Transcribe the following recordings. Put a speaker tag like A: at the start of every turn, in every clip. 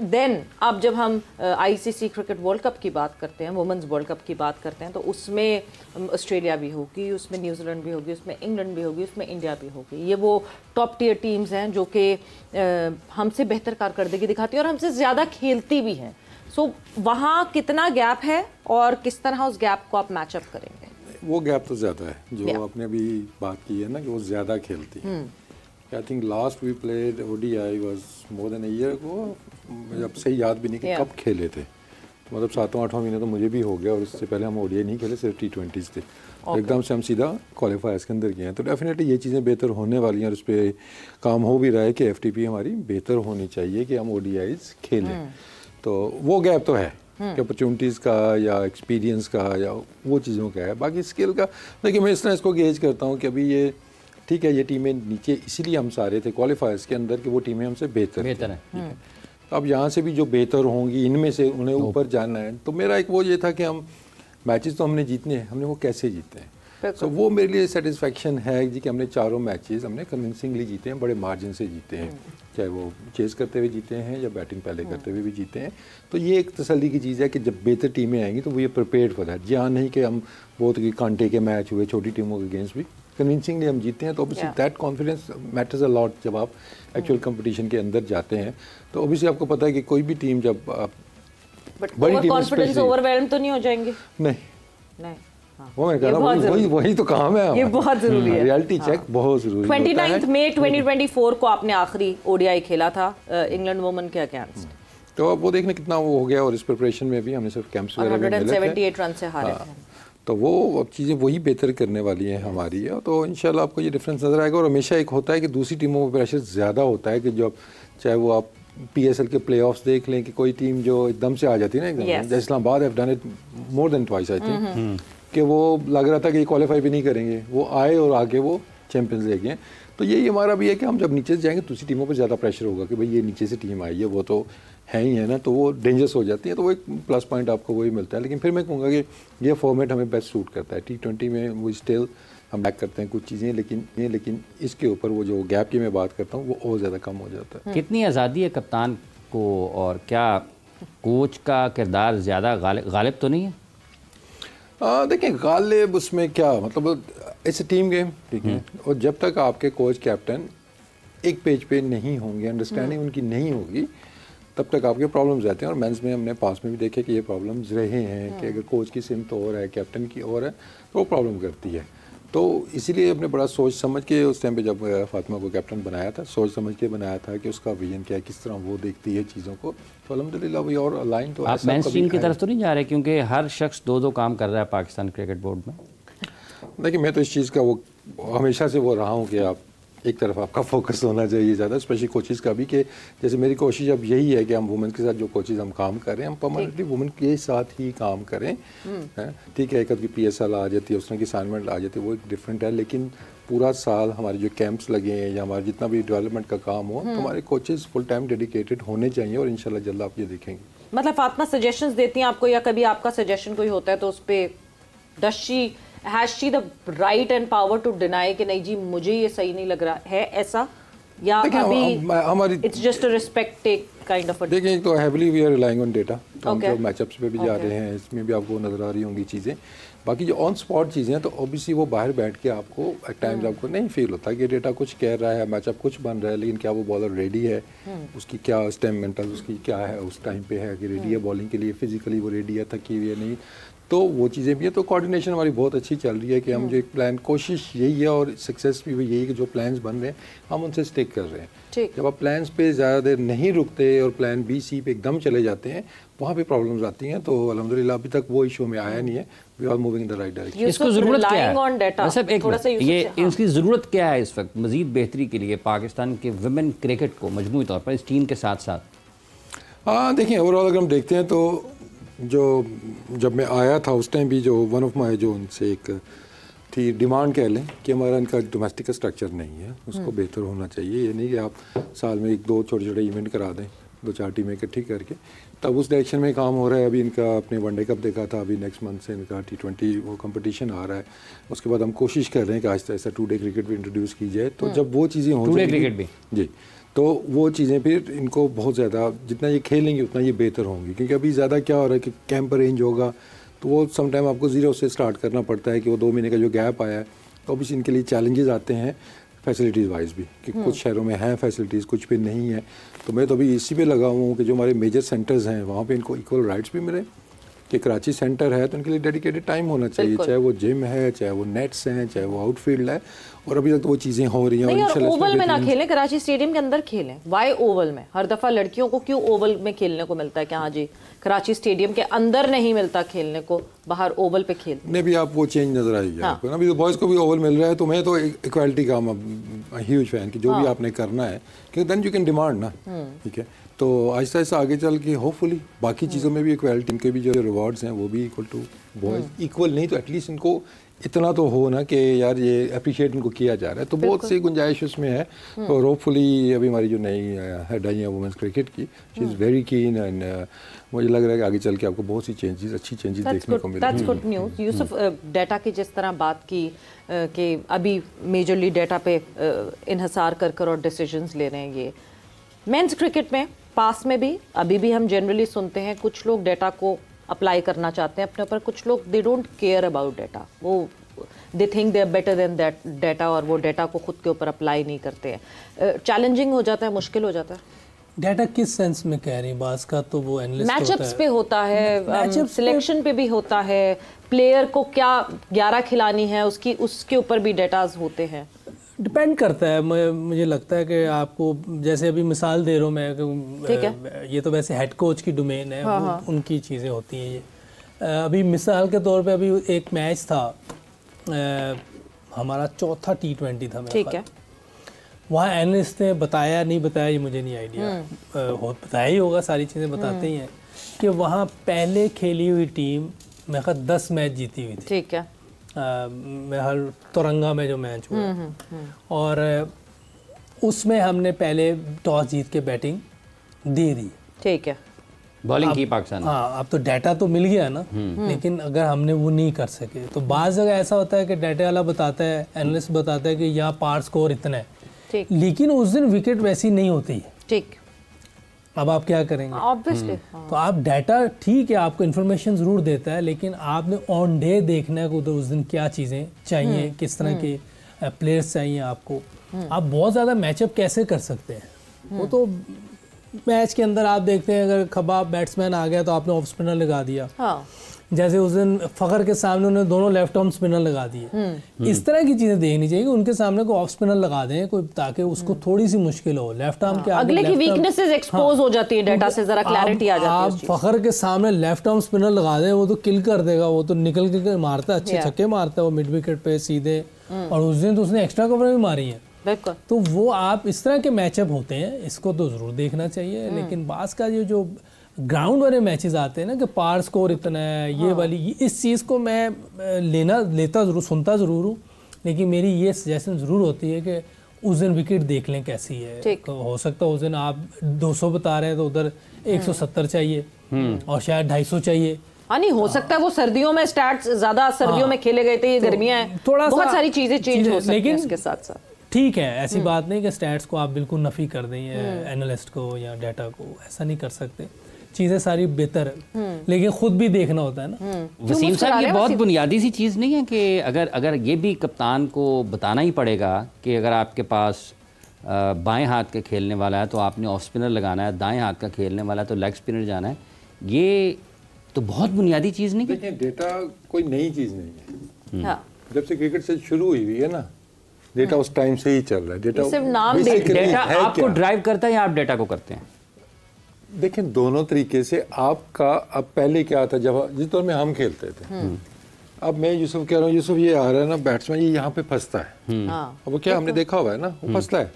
A: Then अब जब हम आईसीसी क्रिकेट वर्ल्ड कप की बात करते हैं, वुमेंस वर्ल्ड कप की बात करते हैं, तो उसमें ऑस्ट्रेलिया भी होगी, उसमें न्यूजीलैंड भी होगी, उसमें इंग्लैंड भी होगी, उसमें इंडिया भी होगी। ये वो टॉप टियर टीम्स हैं जो कि हमसे बेहतर कारकर्दगी दिखाती हैं और हमसे ज़्यादा खेलती भी हैं। सो वहाँ कितना गैप है और किस तरह उस गैप को आप मैचअप करेंगे?
B: वो गैप तो ज़्यादा है, जो आपने अभी बात की है ना कि वो ज़्यादा खेलती है। I think last we played ODI was more than a year ago, जब सही याद भी नहीं कि कब खेले थे, मतलब 7वां-8वां महीने तो मुझे भी हो गया, और इससे पहले हम ODI नहीं खेले, सिर्फ T20s थे। एकदम से हम सीधा क्वालिफायर्स के अंदर गए हैं, तो डेफिनेटली ये चीज़ें बेहतर होने वाली हैं और उस पर काम हो भी रहा है कि FTP हमारी बेहतर होनी चाहिए कि हम ODIs खेलें। तो वो गैप तो है कि अपॉर्चुनिटीज़ का या एक्सपीरियंस का या वो चीज़ों का है। बाकी स्किल का देखिए, मैं इस तरह इसको गेज करता हूँ कि अभी ये ठीक है, ये टीमें नीचे इसीलिए हम सारे थे क्वालिफायर्स के अंदर कि वो टीमें हमसे बेहतर है। अब यहाँ से भी जो बेहतर होंगी, इनमें से उन्हें ऊपर जाना है। तो मेरा एक वो ये था कि हम मैचेस तो हमने जीतने हैं, हमने वो कैसे जीते हैं। सो वो मेरे लिए सेटिस्फेक्शन है जी कि हमने चारों मैचेस हमने कन्विंसिंगली जीते हैं, बड़े मार्जिन से जीते हैं, चाहे वो चेस करते हुए जीते हैं या बैटिंग पहले करते हुए भी जीते हैं। तो ये एक तसल्ली की चीज़ है कि जब बेहतर टीमें आएंगी तो वो ये प्रिपेयर्ड फॉर दैट। जी हाँ, नहीं कि हम बहुत कांटे के मैच हुए छोटी टीमों के अगेंस्ट भी कन्विंसिंगली हम जीते हैं, तो obviously that confidence matters a lot जब आप एक्चुअल कंपटीशन के अंदर जाते हैं। तो ऑब्वियसली आपको पता है कि कोई भी टीम जब
A: बड़ी टीम कॉन्फिडेंस ओवरवेल्म तो नहीं हो जाएंगे?
B: नहीं वो मैं कह रहा हूँ, वही तो काम है,
A: ये बहुत जरूरी है,
B: रियलिटी चेक बहुत जरूरी है।
A: 29 मई 2024 को आपने आखिरी ODI खेला था इंग्लैंड वुमेन के अगेंस्ट,
B: तो अब वो देखने कितना वो हो गया, और इस प्रिपरेशन में भी हमने सिर्फ कैंप्स वगैरह में
A: 178 रन से हारे थे।
B: तो वो अब चीज़ें वही बेहतर करने वाली हैं हमारी है, तो इंशाल्लाह आपको ये डिफरेंस नज़र आएगा। और हमेशा एक होता है कि दूसरी टीमों पर प्रेशर ज़्यादा होता है कि जब चाहे वो आप PSL के प्लेऑफ्स देख लें कि कोई टीम जो एकदम से आ जाती है ना, एकदम जैसे Islamabad have done it more than twice I think, कि वो लग रहा था कि ये क्वालिफाई भी नहीं करेंगे, वो आए और आगे वो चैंपियंस ले गए। तो यही हमारा भी है कि हम जब नीचे से जाएंगे दूसरी टीमों पर ज़्यादा प्रेशर होगा कि भाई ये नीचे से टीम आई है, वो तो है ही है ना, तो वो डेंजरस हो जाती है, तो वो एक प्लस पॉइंट आपको वही मिलता है। लेकिन फिर मैं कहूँगा कि ये फॉर्मेट हमें बेस्ट सूट करता है। T20 में वो स्टिल हम बैक करते हैं कुछ चीज़ें, लेकिन इसके ऊपर वो जो गैप की मैं बात करता हूँ वो और ज़्यादा कम हो जाता है।
C: कितनी आज़ादी है कप्तान को, और क्या कोच का किरदार ज़्यादा गालिब तो नहीं है?
B: देखिए, गालिब उसमें क्या मतलब, इट्स अ टीम गेम, ठीक है, और जब तक आपके कोच कैप्टन एक पेज पे नहीं होंगे, अंडरस्टैंडिंग उनकी नहीं होगी, तब तक आपके प्रॉब्लम्स रहते हैं। और मेंस में हमने पास में भी देखे कि ये प्रॉब्लम्स रहे हैं कि अगर कोच की सिमत और है, कैप्टन की और है, तो वो प्रॉब्लम करती है। तो इसीलिए हमने बड़ा सोच समझ के उस टाइम पे जब फातिमा को कैप्टन बनाया था, सोच समझ के बनाया था कि उसका विजन क्या है, किस तरह वो देखती है चीज़ों को। तो अल्हम्दुलिल्लाह वी और अलाइन। तो
C: आप मेन स्ट्रीम की तरफ तो नहीं जा रहे, क्योंकि हर शख्स दो काम कर रहा है पाकिस्तान क्रिकेट बोर्ड में?
B: देखिए, मैं तो इस चीज़ का वो हमेशा से वो रहा हूँ कि आप एक तरफ आपका फोकस होना चाहिए ज़्यादा, स्पेशली कोचेज़ का भी, कि जैसे मेरी कोशिश अब यही है कि हम वुमेन के साथ जो कोचेज़ हम काम कर रहे हैं, हम परमानेंटली वुमेन के साथ ही काम करें। ठीक है, एक आध की PSL आ जाती है, उस तरह की असाइनमेंट आ जाती है, वो एक डिफरेंट है, लेकिन पूरा साल हमारे जो कैंप्स लगे हैं या हमारा जितना भी डेवलपमेंट का काम हो, तो हमारे कोचेज़ फुल टाइम डेडिकेटेड होने चाहिए, और इंशाल्लाह जल्द आप ये देखेंगे।
A: मतलब फातिमा सजेशंस देती हैं आपको, या कभी आपका सजेशन कोई होता है तो उस पर has she the right and power to deny कि नहीं जी मुझे ये सही नहीं लग रहा है, ऐसा, या अभी
B: हमारी
A: it's just a respect tech kind of?
B: देखिए, तो heavily we are relying on data, तो हम जो मैचअप्स पे भी जा रहे हैं, इसमें भी आपको नजर आ रही होंगी चीज़ें। बाकी जो ऑन स्पॉट चीज़ें हैं, तो ऑब्वियसली वो बाहर बैठ के आपको एट टाइम्स आपको नहीं फील होता कि डेटा कुछ कह रहा है, मैचअप कुछ बन रहा है, लेकिन क्या वो बॉलर रेडी है, उसकी क्या उस टाइम मेंटल उसकी क्या है उस टाइम पे है कि रेडी है बॉलिंग के लिए, फिजिकली वो रेडी है, थकी हुई है नहीं, तो वो चीज़ें भी है। तो कोऑर्डिनेशन हमारी बहुत अच्छी चल रही है कि हम जो एक प्लान, कोशिश यही है और सक्सेस भी यही है कि जो प्लान्स बन रहे हैं हम उनसे स्टिक कर रहे हैं। जब आप प्लान्स पे ज़्यादा देर नहीं रुकते और प्लान B C पे एकदम चले जाते हैं, वहाँ पे प्रॉब्लम्स आती हैं। तो अल्हम्दुलिल्लाह अभी तक वो इशू में आया नहीं है, we are moving in the right direction.
C: इसको ज़रूरत क्या है, ये इसकी ज़रूरत क्या है इस वक्त मज़ीद बेहतरी के लिए पाकिस्तान के वुमेन क्रिकेट को मजमूई तौर पर इस टीम के साथ साथ?
B: देखिए, ओवरऑल अगर हम देखते हैं तो जो जब मैं आया था उस टाइम भी जो वन ऑफ माई जो उनसे एक थी डिमांड कह लें कि हमारा इनका डोमेस्टिक स्ट्रक्चर नहीं है, उसको बेहतर होना चाहिए। ये नहीं कि आप साल में 1-2 छोटे-छोटे इवेंट करा दें, 2-4 टीमें इकट्ठी करके, तब उस डायरेक्शन में काम हो रहा है। अभी इनका अपने वनडे कप देखा था, अभी नेक्स्ट मंथ से इनका T20 वो कंपटीशन आ रहा है। उसके बाद हम कोशिश कर रहे हैं कि आहिस्ता आहिस्ता 2 डे क्रिकेट भी इंट्रोड्यूस की जाए। तो जब वो चीज़ें हो
C: 2 डे क्रिकेट भी
B: जी, तो वो चीज़ें फिर इनको बहुत ज़्यादा, जितना ये खेलेंगे उतना ये बेहतर होंगी, क्योंकि अभी ज़्यादा क्या हो रहा है कि कैंप रेंज होगा तो वो समटाइम आपको ज़ीरो से स्टार्ट करना पड़ता है, कि वो 2 महीने का जो गैप आया है, तो अभी इनके लिए चैलेंजेस आते हैं फैसिलिटीज़ वाइज भी, कि कुछ शहरों में हैं फैसिलिटीज़, कुछ पे नहीं है। तो मैं तो अभी इसी पे लगा हुआ हूँ कि जो हमारे मेजर सेंटर्स हैं वहाँ पे इनको इक्वल राइट्स भी मिले, कि कराची सेंटर है तो उनके लिए डेडिकेटेड टाइम होना चाहिए, चाहे वो जिम है, चाहे वो नेट्स हैं, चाहे वो आउटफील्ड है, और अभी तक तो वो चीज़ें हो रही हैं।
A: और ओवल में ना खेलें, कराची स्टेडियम के अंदर खेलें। वाई ओवल में? हर दफ़ा लड़कियों को क्यों ओवल में खेलने को मिलता है कि हाँ जी कराची स्टेडियम के अंदर नहीं मिलता खेलने को, बाहर ओवल पे खेलते?
B: नहीं भी आप वो चेंज नजर आएगी आपको ना, अभी तो बॉयज़ को भी ओवल मिल रहा है, तो मैं तो इक्वालिटी का ह्यूज फैन कि जो भी आपने करना है, क्योंकि देन यू कैन डिमांड ना, ठीक है। तो आहिस्ता आहिस्ता आगे चल के होपफुली बाकी चीज़ों में भी इक्वालिटी, इनके भी जो रिवॉर्ड्स हैं वो भी इक्वल टू बॉयज़, इक्वल नहीं तो एटलीस्ट इनको इतना तो हो ना कि यार ये अप्रिशिएट इनको किया जा रहा है। तो बहुत सी गुंजाइश उसमें है, और होपफुली अभी हमारी जो नई हेड आई है वुमेंस क्रिकेट की, she is very keen, and मुझे लग रहा है कि आगे चल के आपको बहुत सी चेंजेस, अच्छी चेंजेस देखने को मिलेंगी।
A: That's good news. Yusuf, data की जिस तरह बात की कि अभी मेजरली डाटा पे इन्हसार कर और डिसीजंस ले रहे हैं, ये मेंस क्रिकेट में पास में भी अभी भी हम जनरली सुनते हैं कुछ लोग डाटा को अप्लाई करना चाहते हैं अपने ऊपर, कुछ लोग they don't care about data, वो they think they are better than that data, और वो डाटा को खुद के ऊपर अप्लाई नहीं करते हैं। चैलेंजिंग हो जाता है, मुश्किल हो जाता है।
D: डाटा किस सेंस में कह रही हैं? बास का तो वो एनालिस्ट
A: मैचअप्स पे होता है, सिलेक्शन पे भी होता है, प्लेयर को क्या 11 खिलानी है उसके ऊपर भी डाटाज होते हैं।
D: डिपेंड करता है, मुझे लगता है कि आपको, जैसे अभी मिसाल दे रहा हूँ मैं, ये तो वैसे हेड कोच की डोमेन है, उनकी चीज़ें होती हैं ये। अभी मिसाल के तौर पे अभी एक मैच था, हमारा चौथा T20 था, ठीक है, वहाँ एनालिस्ट ने बताया नहीं बताया ये मुझे नहीं आइडिया, बताया ही होगा, सारी चीज़ें बताते ही हैं, कि वहाँ पहले खेली हुई टीम मैं ख्याल 10 मैच जीती हुई थी, ठीक है, हर तिरंगा में जो मैच हुआ, और उसमें हमने पहले टॉस जीत के बैटिंग दे दी, ठीक है,
C: बॉलिंग की पाकिस्तान।
D: हाँ, अब तो डाटा तो मिल गया ना, लेकिन अगर हमने वो नहीं कर सके तो बाज़ जगह ऐसा होता है कि डाटा वाला बताता है, एनालिस्ट बताता है कि यहाँ पार स्कोर इतना है, लेकिन उस दिन विकेट वैसी नहीं होती, ठीक, अब आप क्या करेंगे?
A: ऑब्वियसली
D: तो आप डाटा ठीक है, आपको इन्फॉर्मेशन ज़रूर देता है, लेकिन आपने ऑन डे देखना है कि उस दिन क्या चीज़ें चाहिए, किस तरह के प्लेयर्स चाहिए आपको। आप बहुत ज़्यादा मैचअप कैसे कर सकते हैं? वो तो मैच के अंदर आप देखते हैं, अगर खबाब बैट्समैन आ गया तो आपने ऑफ स्पिनर लगा दिया, हाँ। जैसे उस दिन फ़खर के सामने उन्होंने दोनों लेफ्ट आर्म स्पिनर लगा दिए। इस तरह की चीजें देखनी चाहिए कि उनके सामने कोई ऑफ स्पिनर लगा दें कोई, ताकि उसको थोड़ी सी मुश्किल हो। लेफ्ट आर्म के
A: अगले की वीकनेसेस एक्सपोज हो जाती है, डाटा से जरा क्लैरिटी आ जाती है।
D: आप फ़खर के सामने लेफ्ट आर्म स्पिनर लगा दें, वो तो किल कर देगा, वो तो निकल के मारता है, अच्छे छक्के मारता है वो मिड विकेट पे सीधे, और उस दिन तो उसने एक्स्ट्रा कवर भी मारी है। तो वो आप इस तरह के मैचअप होते हैं, इसको तो ज़रूर देखना चाहिए। लेकिन बास का ये जो ग्राउंड वाले मैचेस आते हैं ना कि पार स्कोर इतना है, ये वाली, इस चीज़ को मैं लेता ज़रूर, सुनता ज़रूर हूँ, लेकिन मेरी ये सजेशन ज़रूर होती है कि उस दिन विकेट देख लें कैसी है। तो हो सकता है उस दिन आप 200 बता रहे हैं तो उधर 170 चाहिए और शायद 250 चाहिए।
A: हाँ, नहीं हो सकता है वो सर्दियों में स्टैट्स ज़्यादा सर्दियों में खेले गए थे, ये गर्मियाँ हैं, थोड़ा बहुत सारी चीज़ें चेंज हो सकती हैं इसके साथ साथ।
D: ठीक है, ऐसी बात नहीं कि स्टैट्स को आप बिल्कुल नफ़ी कर दें एनालिस्ट को या डाटा को, ऐसा नहीं कर सकते। चीज़ें सारी बेहतर है, लेकिन खुद भी देखना होता है ना।
C: वसीम साहब, ये बहुत बुनियादी सी चीज़ नहीं है कि अगर ये भी कप्तान को बताना ही पड़ेगा कि अगर आपके पास बाएं हाथ का खेलने वाला है तो आपने ऑफ स्पिनर लगाना है, दाएं हाथ का खेलने वाला है तो लेग स्पिनर जाना है। ये तो बहुत बुनियादी चीज़ नहीं।
B: देखिए, डेटा कोई नई चीज़ नहीं है। जब से क्रिकेट से शुरू हुई है ना, डेटा उस टाइम से ही चल रहा है।
C: डेटा आपको ड्राइव करता है या आप डेटा को करते हैं?
B: देखें, दोनों तरीके से आपका। अब पहले क्या था, जब जिस दौर में हम खेलते थे, अब मैं यूसुफ कह रहा हूँ, यूसुफ ये आ रहा है ना बैट्समैन, ये यहाँ पे फंसता है, अब वो क्या हमने देखा हुआ है ना, वो फंसता है।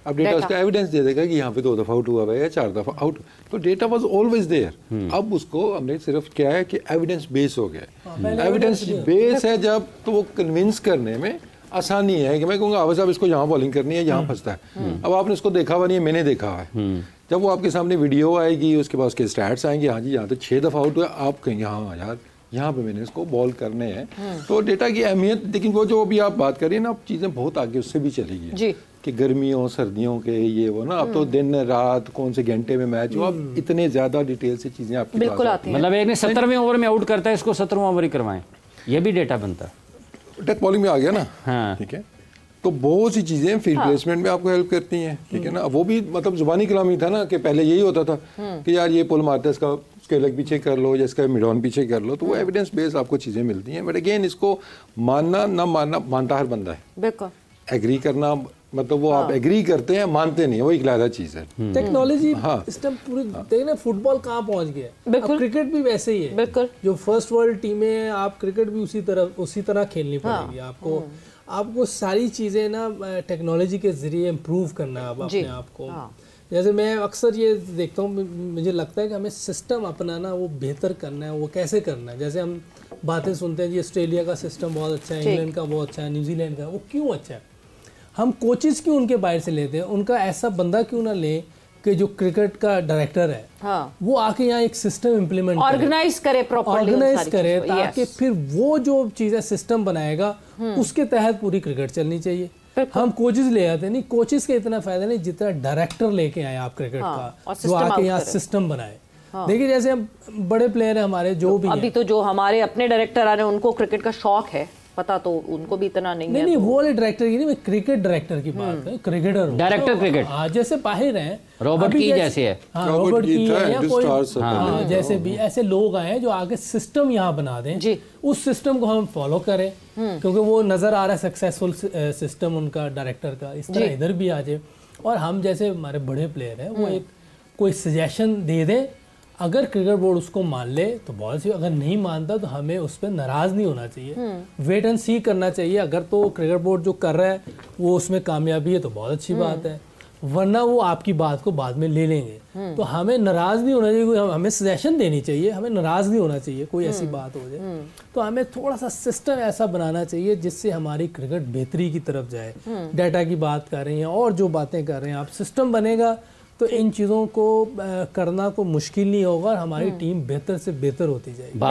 B: अब डेटा उसका एविडेंस दे देगा कि यहाँ पे 2 दफ़ा आउट हुआ है या 4 दफ़ा आउट, तो डेटा वाज ऑलवेज देयर। अब उसको हमने सिर्फ क्या है कि एविडेंस बेस हो गया। एविडेंस बेस है जब, तो वो कन्विंस करने में आसानी है कि मैं कहूँगा अब साहब इसको यहाँ बॉलिंग करनी है, यहाँ फंसता है। अब आपने इसको देखा हुआ नहीं है, मैंने देखा हुआ है। जब वो आपके सामने वीडियो आएगी, उसके बाद उसके स्टैट्स आएंगे, हाँ जी यहाँ तो 6 दफ़ा आउट हुआ, आप कहेंगे हाँ यार यहाँ पे मैंने इसको बॉल करने हैं। तो डेटा की अहमियत, लेकिन वो जो अभी आप बात करिए ना, अब चीज़ें बहुत आगे उससे भी चली गई। कि गर्मियों सर्दियों के ये वो ना, अब तो दिन रात कौन से घंटे में मैच हो, अब इतने ज़्यादा डिटेल से चीज़ें आपके
A: बिल्कुल
B: पास
A: आती हैं।
C: मतलब एक ने 17वें ओवर में आउट करता है, इसको 17वां ओवर ही करवाएं, ये भी डेटा बनता है।
B: डेथ बॉलिंग में आ गया ना।
C: हाँ
B: ठीक है, तो बहुत सी चीज़ें फील्ड प्लेसमेंट में आपको हेल्प करती हैं। ठीक है ना, वो भी मतलब जुबानी कलामी था ना कि पहले यही होता था कि यार ये पुल मारता है, इसका उसके लेग पीछे कर लो या इसका मिड ऑन पीछे कर लो, तो वो एविडेंस बेस्ड आपको चीज़ें मिलती हैं। बट अगेन इसको मानना ना मानना, मानता हर बंदा है,
A: बिल्कुल
B: एग्री करना मतलब वो आप एग्री करते हैं, मानते नहीं, वो एक अलग चीज़ है।
D: टेक्नोलॉजी सिस्टम पूरी देखिए ना, फुटबॉल कहाँ पहुँच गया है, अब क्रिकेट भी वैसे ही है।
A: बिल्कुल, जो
D: फर्स्ट वर्ल्ड टीमें हैं, आप क्रिकेट भी उसी तरह खेलनी पड़ेगी आपको। आपको सारी चीज़ें ना टेक्नोलॉजी के जरिए इम्प्रूव करना है अपने आप को। जैसे मैं अक्सर ये देखता हूँ, मुझे लगता है कि हमें सिस्टम अपनाना, वो बेहतर करना है। वो कैसे करना है? जैसे हम बातें सुनते हैं जी ऑस्ट्रेलिया का सिस्टम बहुत अच्छा है, इंग्लैंड का बहुत अच्छा है, न्यूजीलैंड का, वो क्यों अच्छा है? हम कोचेस क्यों उनके बाहर से लेते हैं? उनका ऐसा बंदा क्यों ना ले कि जो क्रिकेट का डायरेक्टर है, हाँ, वो आके यहाँ एक सिस्टम इम्प्लीमेंट
A: ऑर्गेनाइज करे,
D: ऑर्गेनाइज करे, ताकि फिर वो जो चीज़ें सिस्टम बनाएगा उसके तहत पूरी क्रिकेट चलनी चाहिए। हम कोचेस ले आते नहीं, कोचेस का इतना फायदा नहीं जितना डायरेक्टर लेके आए आप क्रिकेट का, जो आके यहाँ सिस्टम बनाए। देखिए जैसे हम बड़े प्लेयर हैं हमारे, जो भी
A: अभी तो जो हमारे अपने डायरेक्टर आ रहे हैं उनको क्रिकेट का शौक है, पता तो उनको भी इतना नहीं है।
D: नहीं, वो वाले डायरेक्टर की नहीं, मैं क्रिकेट डायरेक्टर की बात है, क्रिकेटर
C: डायरेक्टर क्रिकेट।
D: हाँ, जैसे बाहर हैं,
C: रॉबर्ट की जैसे है,
D: हाँ, रॉबर्ट की है या कोई जैसे भी ऐसे लोग आए जो आगे सिस्टम यहाँ बना दें, उस सिस्टम को हम फॉलो करें, क्योंकि वो नजर आ रहा है सक्सेसफुल सिस्टम उनका डायरेक्टर का, इस तरह इधर भी आ जाए। और हम जैसे हमारे बड़े प्लेयर हैं, वो एक कोई सजेशन दे दें, अगर क्रिकेट बोर्ड उसको मान ले तो बहुत सी, अगर नहीं मानता तो हमें उस पर नाराज़ नहीं होना चाहिए, वेट एंड सी करना चाहिए। अगर तो क्रिकेट बोर्ड जो कर रहा है वो उसमें कामयाबी है तो बहुत अच्छी बात है, वरना वो आपकी बात को बाद में ले लेंगे। तो हमें नाराज़ नहीं होना चाहिए, हमें सजेशन देनी चाहिए, हमें नाराज़ नहीं होना चाहिए कोई ऐसी बात हो जाए। तो हमें थोड़ा सा सिस्टम ऐसा बनाना चाहिए जिससे हमारी क्रिकेट बेहतरी की तरफ जाए। डाटा की बात कर रहे हैं और जो बातें कर रहे हैं आप, सिस्टम बनेगा तो इन चीज़ों को करना को मुश्किल नहीं होगा और हमारी टीम बेहतर से बेहतर होती जाएगी।